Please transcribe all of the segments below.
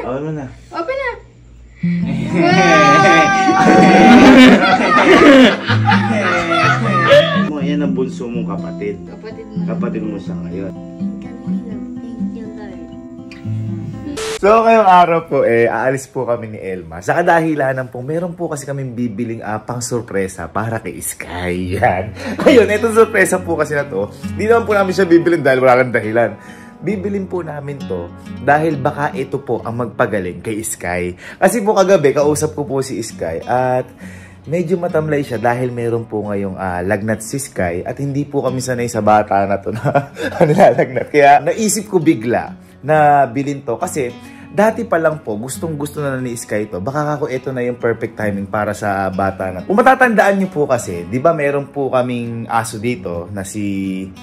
Open mo na. Open na. Mo, yan ang bunso mong kapatid. Kapatid mo siya ngayon. So, ngayong araw po, aalis po kami ni Elma. Sa kadahilanan po, meron po kasi kaming bibiling pang sorpresa para kay Sky. Yan. Ayun, itong sorpresa po kasi na to, hindi naman po namin siya bibilin dahil wala lang dahilan. Bibilin po namin to dahil baka ito po ang magpagaling kay Sky. Kasi po kagabi, kausap ko po si Sky at medyo matamlay siya dahil meron po ngayong lagnat si Sky at hindi po kami sanay sa bata na to na nilalagnat. Kaya naisip ko bigla na bilhin to kasi dati pa lang po gustong-gusto na ni Sky to. Baka ako ito na yung perfect timing para sa bata na. Kung matatandaan niyo po kasi, 'di ba meron po kaming aso dito na si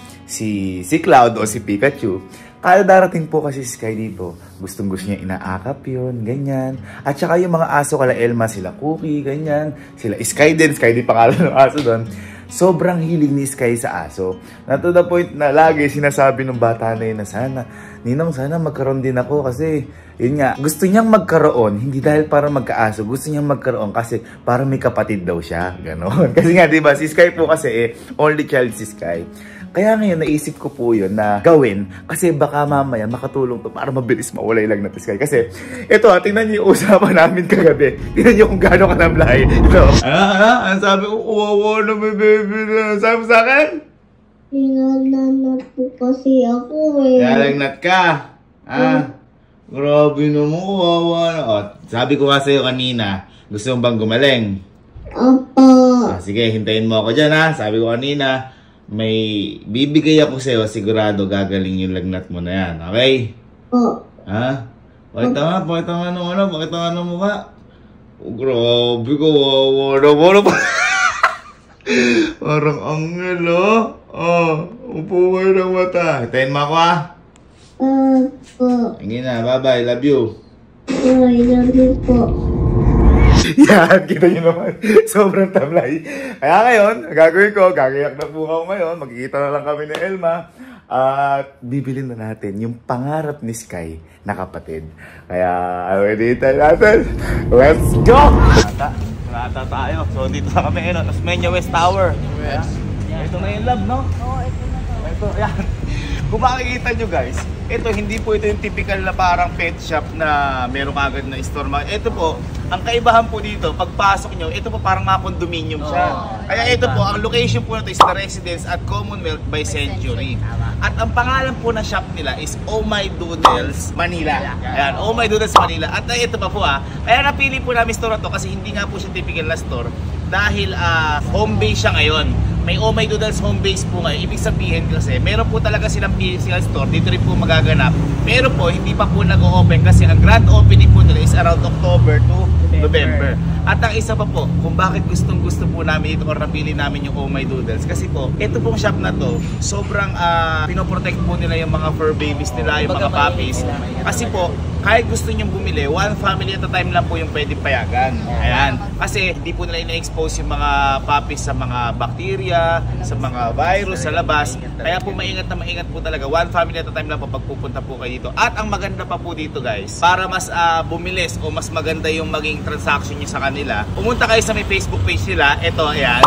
Cloud o si Pikachu. Kaya darating po kasi si Sky dito, gustong-gusto niya inaakap yun, ganyan. At saka yung mga aso kala Elma, sila Cookie, ganyan. Sila Sky din pangalan ng aso doon. Sobrang hilig ni Sky sa aso. Na to the point na lagi sinasabi ng bata na yun na Ninong, sana magkaroon din ako kasi yun nga, gusto niyang magkaroon, hindi dahil para magkaaso, gusto niyang magkaroon kasi para may kapatid daw siya, gano'n. Kasi nga, diba, si Sky po kasi only child si Sky. Kaya ngayon, naisip ko po yun na gawin kasi baka mamaya makatulong to para mabilis mawalay lang natin Sky. Kasi ito tingnan niyo yung usapan namin kagabi. Tingnan niyo kung gaano katamlay. Ito. Ano sabi ko? Uwawa na may baby na. Sabi mo sa akin? Nilalagnat po kasi ako Nilalagnat ka? Grabe naman. Uwawa na. Sabi ko nga sa'yo kanina, gusto mo bang gumaling? Opo. Sige, hintayin mo ako dyan ha. Sabi ko kanina, may bibigay ako sa'yo, sigurado gagaling yung lagnat mo na yan, okay? Oo. Ha? Pakita nga ng mukha. Grabe ko, wala pa. Parang angel, upo kayo ng mata. Hintayin mo ako, ha? Opo. Hingin na, bye-bye, love you. I love you po. Yan, kita nyo naman. Sobrang tamlay. Kaya ngayon, gagawin ko, gagayak na po ako ngayon. Magkikita na lang kami ni Elma. At bibilin na natin yung pangarap ni Sky na kapatid. Kaya, ready tayo natin. Let's go! Nata tayo. So, dito na kami. Tasmania West Tower. Yes. Ito na yung lab, no? Oo, ito na to. Ito, yan. Kung makikita nyo guys, ito hindi po ito yung typical na parang pet shop na meron agad na store. Ito po, ang kaibahan po dito, pagpasok nyo, ito po parang mga condominium siya. Kaya ito po, ang location po na ito is the Residence at Commonwealth by Century. At ang pangalan po na shop nila is Oh My Doodles Manila. Ayan, Oh My Doodles Manila. At ito pa po kaya napili po namin store na to kasi hindi nga po siya typical na store dahil home base siya ngayon. May Oh My Doodles home base po ngayon. Ibig sabihin kasi, meron po talaga silang physical store. Dito rin po magaganap. Pero po, hindi pa po nag-o-open kasi ang grand opening po nila is around October to November. At ang isa pa po, kung bakit gustong-gusto po namin ito or napili namin yung Oh My Doodles. Kasi po, ito pong shop na to, sobrang pinoprotect po nila yung mga fur babies nila, yung mga puppies. Kasi po, kahit gusto nyong bumili, one family at a time lang po yung pwedeng payagan. Ayan. Kasi hindi po nila ina-expose yung mga puppies sa mga bacteria, sa mga virus, sa labas. Kaya po maingat na maingat po talaga. One family at a time lang po pagpupunta po kayo dito. At ang maganda pa po dito guys, para mas bumilis o mas maganda yung maging transaction nyo sa kanila, pumunta kayo sa may Facebook page nila. Ito, ayan.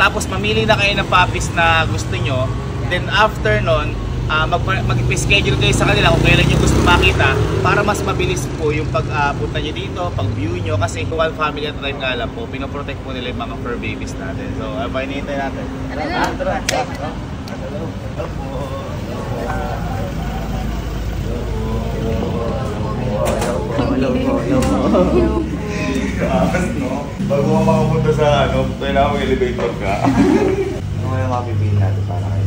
Tapos mamili na kayo ng puppies na gusto nyo. Then after nun, mag-schedule kayo sa kanila kung kailan nyo gusto makita para mas mabilis po yung pagpunta nyo dito, pag-view nyo kasi one family at a time nga lang po, pinoprotect po nila yung mga fur babies natin. So, hinihintay natin. Tara. Hello po. Bago ka makapunta sa kailangan mag-elevator ka. Ano nga yung mapipili natin para kayo?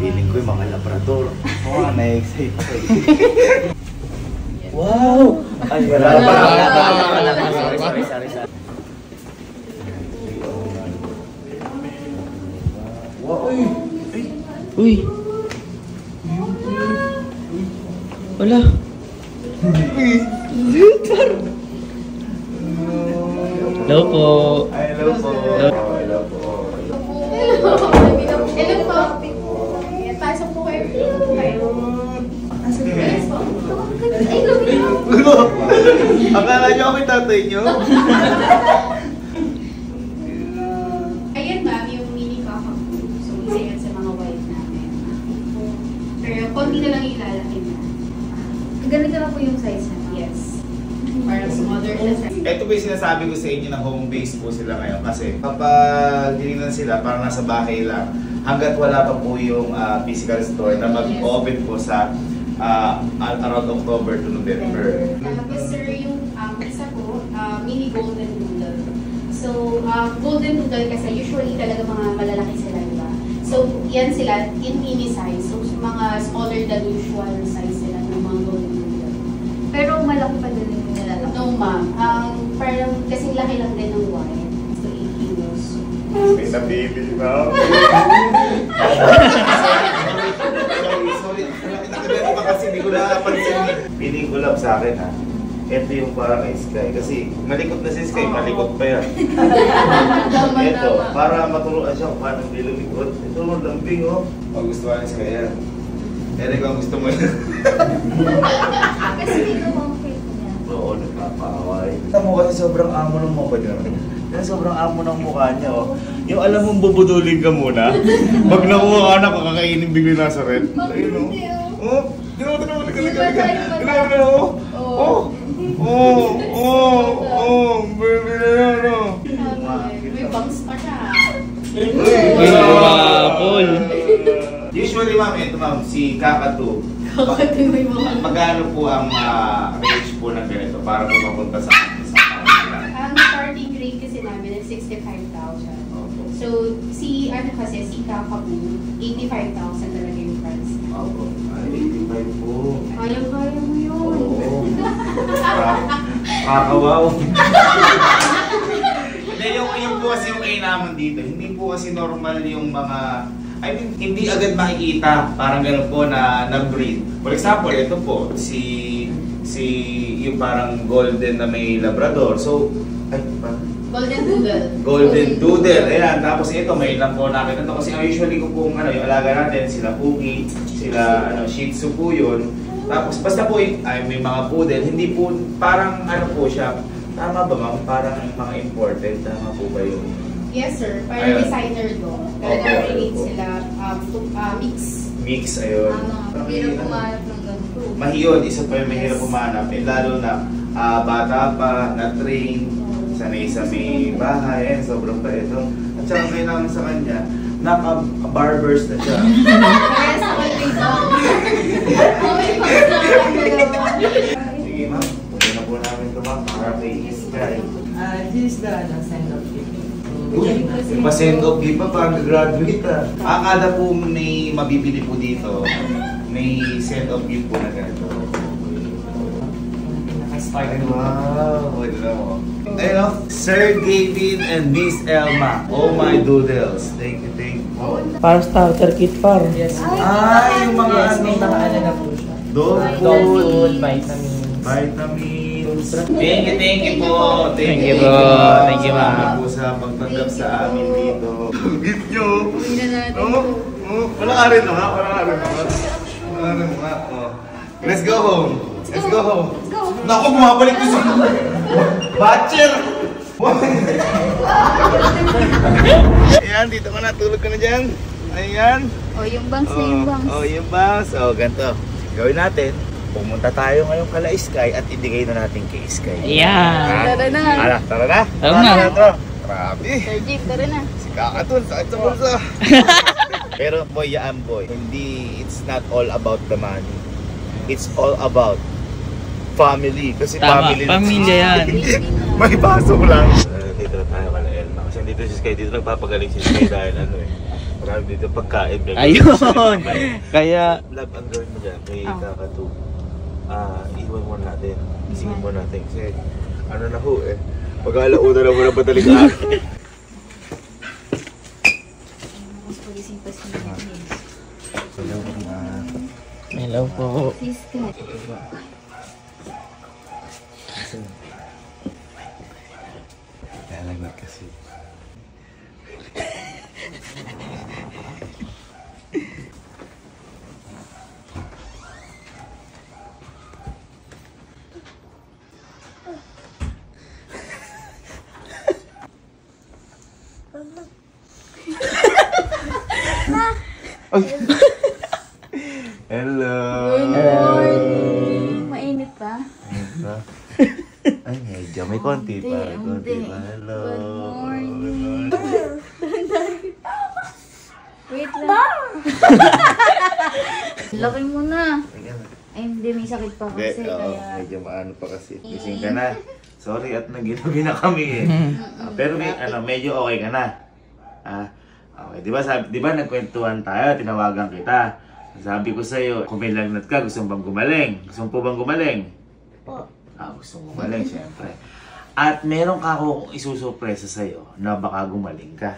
Feeling ko yung mga labrador. Oo, na-excite ako eh. Wow! Ay, wala. Sorry. Wow! Uy! Wala! Hello po! Hello po! Hello po! Pasok po kayo. Pasok po kayo. Ay, gabi. Akala niyo ako yung tatay niyo? Ayan ma'am, yung mini cockapoo. So, isa yan sa mga white namin. Pero konti na lang ilalaki na. Ganito na po yung size na. Yes. Parang smaller na siya. Ito po yung sinasabi ko sa inyo na home base po sila ngayon kasi kapag tinignan sila parang nasa bahay lang hanggat wala pa po yung physical store na mag-open po sa around October to November. Tapos sir, yung isa po, mini golden doodle. So, golden doodle kasi usually talaga mga malalaki sila, diba? So, yan sila in mini size. So, mga smaller than usual size sila ng mga golden doodle. Pero malaki pa din yung nilalaki. No, ma'am. Parang kasing laki lang din ng white. So, 8 kilos. May na-baby na. Sorry. Nakagano pa kasi hindi ko nakapansin. Piling ko lang sa akin ha. Ito yung parang Sky. Kasi malikot na si Sky, malikot pa yan. Ito, para maturuan siya kung paano lumikot. Ito, lambing oh. Magustuhan ni Sky yan. Pero kung gusto mo yan. Kasi dito ang face niya. Oo, nagpapaway. Kita mo kasi sobrang amo ng mukha niya. Yan, sobrang amo ng mukha niya, oh. Yung alam mong bubudulin ka muna. Pag nakuha ka na, kakakainin bigla nasa red. Ayun, oh. Oh, ginawa mo, baby na yan, oh. May bangs pa siya. Paul. Usually, ma'am, ito ma'am, si Kakatu. Kakatu may mga... Magkano po ang range po ng ganito para po mapunta sa pamilya? Ang starting rate kasi namin is 65,000. So, si Kakapoo, 85,000 talaga yung price. Opo. Ay, 85 po. Kaya mo yun. Oo. Kakawaw. Hindi, yung po kasi yung kainaman dito, hindi po kasi normal yung mga, I mean, hindi agad makikita, parang gano'n po na breed. For example, ito po, yung parang golden na may Labrador. So, ay, Golden Doodle. Golden Doodle, ayan. Tapos ito, may ilang po nakita ito. Kasi usually ko pong yung alaga natin, sila Pookie, sila Shih Tzu po yun. Tapos basta po, ay, may mga poodle, hindi po, parang po siya, tama ba ma'am? Parang mga imported, tama po ba yun? Yes sir, parang Ayun. designer dog. Talaga relate sila, mix. Mix, ayun. Hirap kumanap ng ganito. Mahiyod, isa pa yung mahirap pumanap. Lalo na bata pa, na-train, sanay sa may bahay, sobrang pa ito. At saka may naman sa kanya, naka-barbers na siya. Yes, always dog. Always Sige ma'am, pwede na po namin ito ma'am, para kay Sky. This is the send-off gift. Uy, yung pa-send off gift pa, pag graduate Kada po may mabibili po dito, may send off gift po na ganito. Ay, wow, wait na mo. Ayun o, Sir Gavin and Miss Elma. Oh my doodles. Thank you, thank you. Parang starter kit par. Yes. Ay, yung mga Yes, may mga ano na po siya. dog Dog food, food, vitamins. vitamins. Thank you po. Thank you po. Thank you, ma'am. Salamat po sa pagtanggap sa amin dito. Gift nyo. Uwi na natin. Wala ka rin ha? Wala ka rin ha? Wala ka rin ha? Let's go home. Let's go home. Naku, bumabalik ko sa... Batcher! Ayan, dito ka na. Tulog ka na dyan. Ayan. O, yung bangs na yung bangs. Yung bangs. Ganito. Gawin natin. Pumunta tayo ngayon kala Sky at ibigay na natin kay Sky. Yeah. Tara na. Tara na. Tara na. Grabe. Sir Jeep, tara na. Si Kakatun, sakit sa bulsa. Pero boy, boy. Hindi, it's not all about the money. It's all about family. Kasi Tama, family. pamilya yan. May baso lang. Dito na tayo kala Elma. Kasi dito si Sky, dito nagpapagaling si Sky dahil marami dito pagkain. Ayun. Kaya, Love and learn mo dyan kay Kakatu. Iwan mo natin. Isingin mo natin. Kasi na ho pag-alauna na muna padaling akin. hello po. Nalagot kasi. Ay. Hello. Mainit pa? Ay, medyo may konti pa. Konti pa. Hello. Good morning. Wait lang. Laki mo na. Ay, hindi. May sakit pa kasi. Kaya... Medyo maano pa kasi. Gising ka na. Sorry at naginubi na kami eh. Pero may, medyo okay ka na. Okay, di ba nagkwentuhan tayo, tinawagan kita. Sabi ko sa'yo, kung may lagnat ka, gusto mo bang gumaling? Gusto mo po bang gumaling? Po. Gusto mo gumaling, syempre. At meron ka akong isusurpresa sa'yo na baka gumaling ka.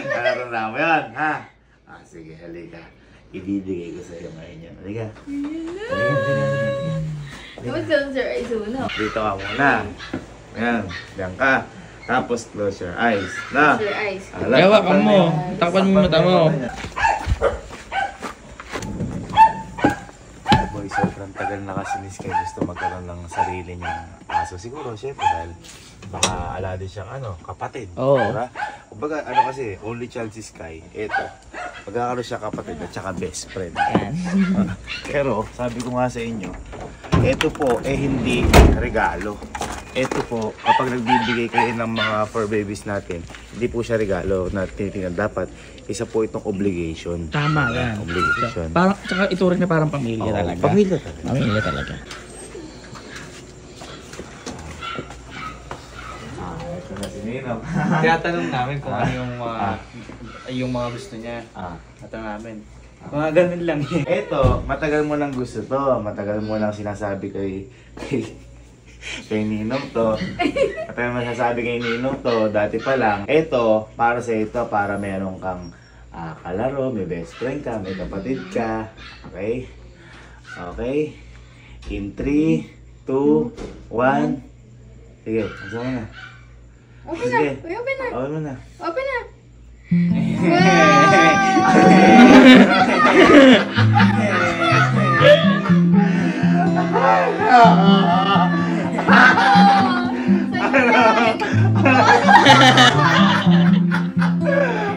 Natatanda mo yan, ha? Sige, halika. Ibibigay ko sa'yo ngayon yan. Halika. Dito ka muna. Ayan, diyan ka. Tapos close your eyes. Na. Close your eyes. Hawakan mo. Takpan mo yung mata mo. Boy, sobrang tagal na kasi ni Sky gusto magkaroon ng sarili niyang aso. Siguro, syempre, dahil baka ala din siyang kapatid. Oo. Diba? Kumbaga, kasi, only child si Sky. Ito. Magkakaroon siya kapatid at saka best friend. Yan. Pero, sabi ko nga sa inyo, ito po, hindi regalo. Ito po, kapag nagbibigay kayo ng mga fur babies natin, hindi po siya regalo na tinitingnan. Dapat, isa po itong obligation. Tama yan. Obligation. Parang, tsaka ituring na parang pamilya Oo, talaga. pamilya talaga. Pamilya talaga. Ito na si Ninong. Tinatanong namin kung ano yung mga gusto niya. Tatanong namin. Mga ganun lang eh. Ito, matagal mo nang gusto to. Matagal mo nang sinasabi kay Ninong to. Matagal mo sinasabi kay Ninong to. Dati pa lang. Ito, para sa ito, para meron kang kalaro, may best friend ka, may kapatid ka. Okay? Okay? In 3, 2, 1. Sige, asa mo na. Open na. Sige. Uy, open na. Open mo na. Open na.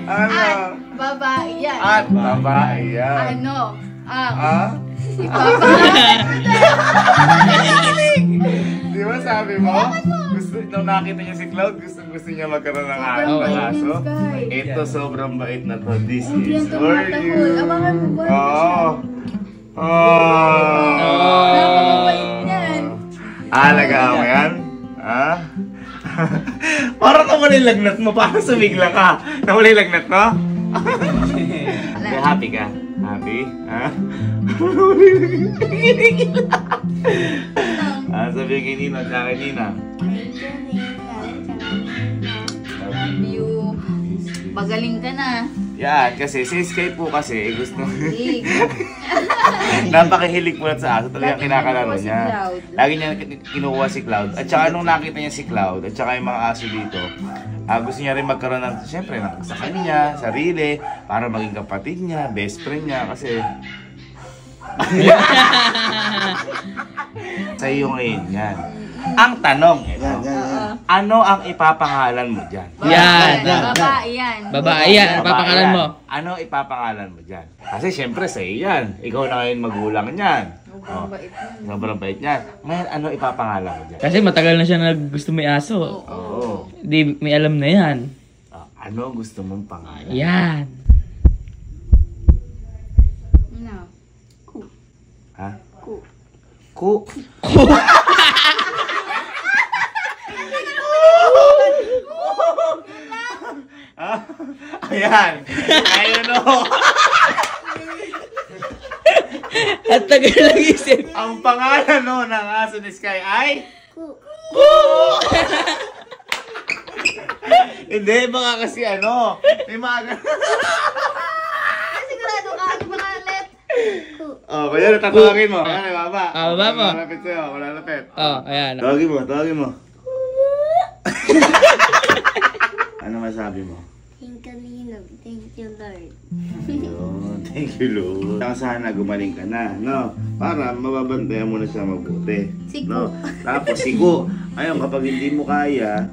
Ano? Babae yan. At babae yan. Ano? Di ba sabi mo? Gusto, nung nakita niya si Cloud, gusto niya magkaroon ng aso. Ito sobrang bait na to. This is for you. Abangan mo ba? Napakabait yan. Alagaan mo yan? Parang nawala yung lagnat mo. Parang sumigla ka. Nawala yung lagnat mo? Happy ka? Happy? Sabihin kay Nina at kay Nina. Love you. Magaling ka na. Yan, kasi si Sky po kasi gusto napakahilig po sa aso, talagang kinakalaro niya. Lagi niya kinukuha si Cloud. At saka nung nakita niya si Cloud, at saka yung mga aso dito, gusto niya rin magkaroon ng, siyempre, sa kanya, sarili, para maging kapatid niya, best friend niya, kasi sa iyo ngayon yan. Ang tanong, ano ang ipapangalan mo dyan? Yan. Babae yan. Babae yan. Ano papangalan mo? Ano ipapangalan mo dyan? Kasi syempre sa iyo yan. Ikaw na ngayon magulang niyan. Sobrang bait yan. Sobrang bait niyan. Ngayon, ano ipapangalan mo dyan? Kasi matagal na siya gusto may aso. Oo. Di may alam na yan. Ano gusto mong pangalan? Yan. Ano? Ha? Ku. Ku. Ayan. Ayun o. At tagal lang isip. Ang pangalan no ng aso ni Sky ay? Ku. Hindi, baka kasi may mga Sigurado ka. Ano ba kalit? Ku. kaya tatawagin mo. Ayan, baba. Baba mo. Malapit sa'yo, malalapit. Ayan. Tawagin mo. Ano masabi mo? Thank you, Lord. Yun, thank you, Lord. Sana gumaling ka na, no? Para mababantayan mo na siya mabuti. Siku. No? Tapos, siku. Ayun, kapag hindi mo kaya,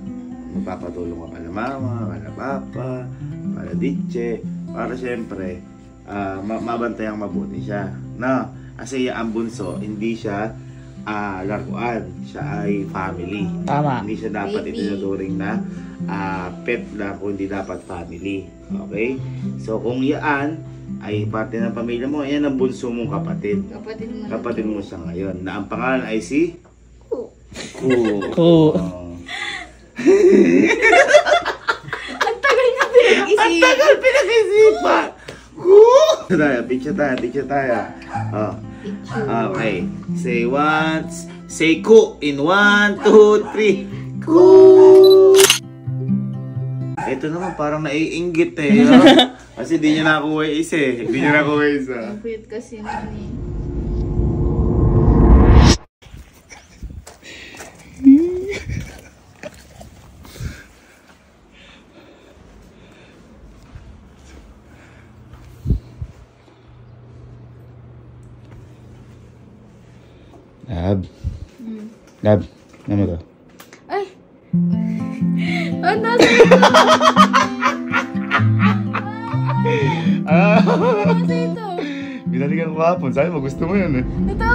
magpapatulong ka kala mama, kala papa, maladitse, para syempre, mabantayang mabuti siya. No? Kasi ang bunso, hindi siya laruan. Siya ay family. Tama. Hindi siya dapat itinuturing na pet lang, kundi dapat family. Okay? So, kung yan ay parte ng pamilya mo, yan ang bunso mong kapatid. Kapatid mo siya ngayon. Na ang pangalan ay si? Ku. Ku. Ang tagal na pinag-isipan. Ang tagal pinag-isipan! Picture tayo. Oh. Okay. Say ku in 1, 2, 3. Ku! Ito naman parang naiinggit eh. Kasi di niya nakuha isa eh. Di niya nakuha isa. Ang cute kasi naman eh. Gab, ano to? Ay! Ano? Nasa ito? Binalikan ko hapon. Sabi mo, gusto mo yun eh. Ito.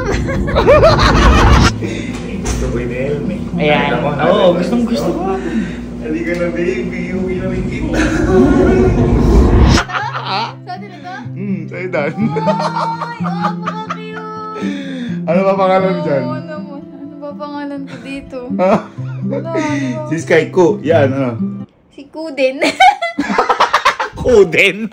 Gusto ko yung helmet. Ayan. Oo, gustong gusto ko. Hindi ka na baby, uwi na rin kita. Sa atin ito? Sa'yo Dan. Ay, baka cute. Ano ba pangalan dyan? Ano mo? Ano ba pangalan ko dito? Ha? Ano ba? Si Sky Ko. Yan, ano? Si Kuden. Ko din.